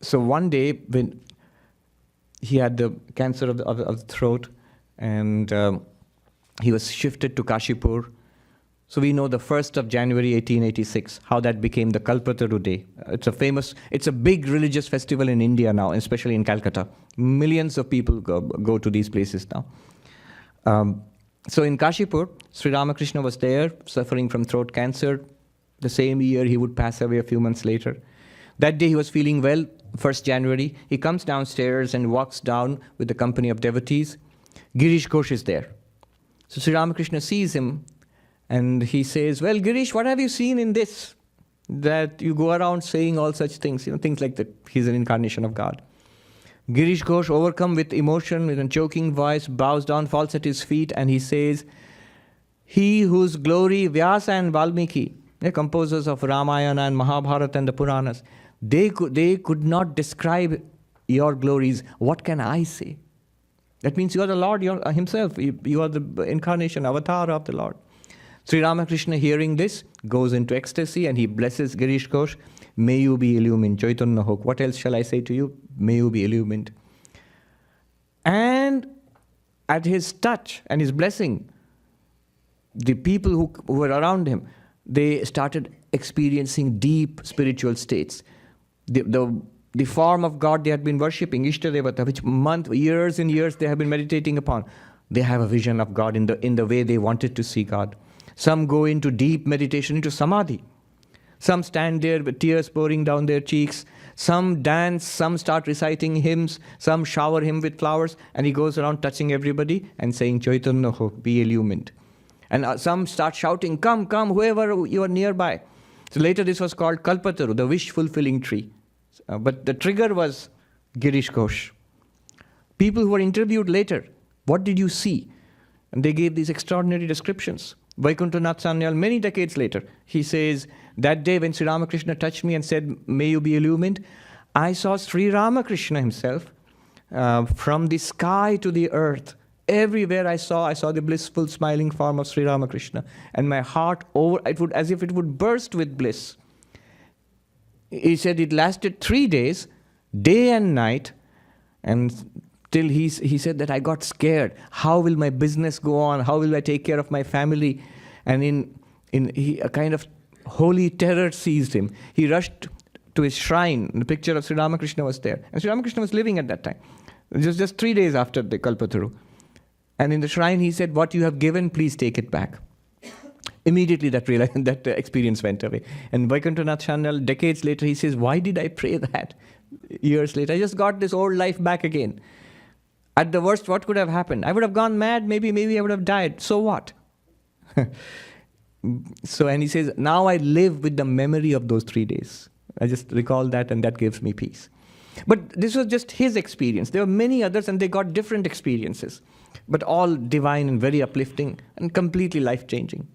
So one day when he had the cancer of the throat, and he was shifted to Kashipur. So we know the 1st of January 1886, how that became the Kalpataru Day. It's a big religious festival in India now, especially in Calcutta. Millions of people go to these places now. So in Kashipur, Sri Ramakrishna was there, suffering from throat cancer. The same year, he would pass away a few months later. That day, he was feeling well, 1st January. He comes downstairs and walks down with the company of devotees. Girish Ghosh is there. So Sri Ramakrishna sees him, and he says, well, Girish, what have you seen in this? That you go around saying all such things, things like that. He's an incarnation of God. Girish Ghosh, overcome with emotion, with a choking voice, bows down, falls at his feet, and he says, he whose glory Vyasa and Valmiki, the composers of Ramayana and Mahabharata and the Puranas, they could not describe your glories. What can I say? That means you are the Lord himself. You are the incarnation, avatar of the Lord. Sri Ramakrishna, hearing this, goes into ecstasy and he blesses Girish Ghosh. May you be illumined. Chaitanya Hok. What else shall I say to you? May you be illumined. And at his touch and his blessing, the people who were around him, they started experiencing deep spiritual states. The form of God they had been worshipping, Ishtadevata, which years and years they have been meditating upon, they have a vision of God in the way they wanted to see God. Some go into deep meditation, into samadhi. Some stand there with tears pouring down their cheeks. Some dance, some start reciting hymns, some shower him with flowers, and he goes around touching everybody and saying, Chaitanya Ho, be illumined. And some start shouting, come, come, whoever you are nearby. So later this was called Kalpataru, the wish-fulfilling tree. But the trigger was Girish Ghosh. People who were interviewed later, what did you see? And they gave these extraordinary descriptions. Vaikuntha Nath Sanyal, many decades later, he says, that day when Sri Ramakrishna touched me and said, may you be illumined, I saw Sri Ramakrishna himself from the sky to the earth. Everywhere I saw the blissful smiling form of Sri Ramakrishna. And my heart, as if it would burst with bliss. He said it lasted 3 days, day and night, and till he said that I got scared. How will my business go on? How will I take care of my family? And a kind of holy terror seized him. He rushed to his shrine. The picture of Sri Ramakrishna was there. And Sri Ramakrishna was living at that time. It was just 3 days after the Kalpataru. And in the shrine he said, what you have given, please take it back. Immediately that experience went away. And Vaikuntha Nath Sanyal, decades later, he says, why did I pray that? Years later, I just got this old life back again. At the worst, what could have happened? I would have gone mad, maybe I would have died. So what? And he says, now I live with the memory of those 3 days. I just recall that and that gives me peace. But this was just his experience. There were many others and they got different experiences. But all divine and very uplifting and completely life-changing.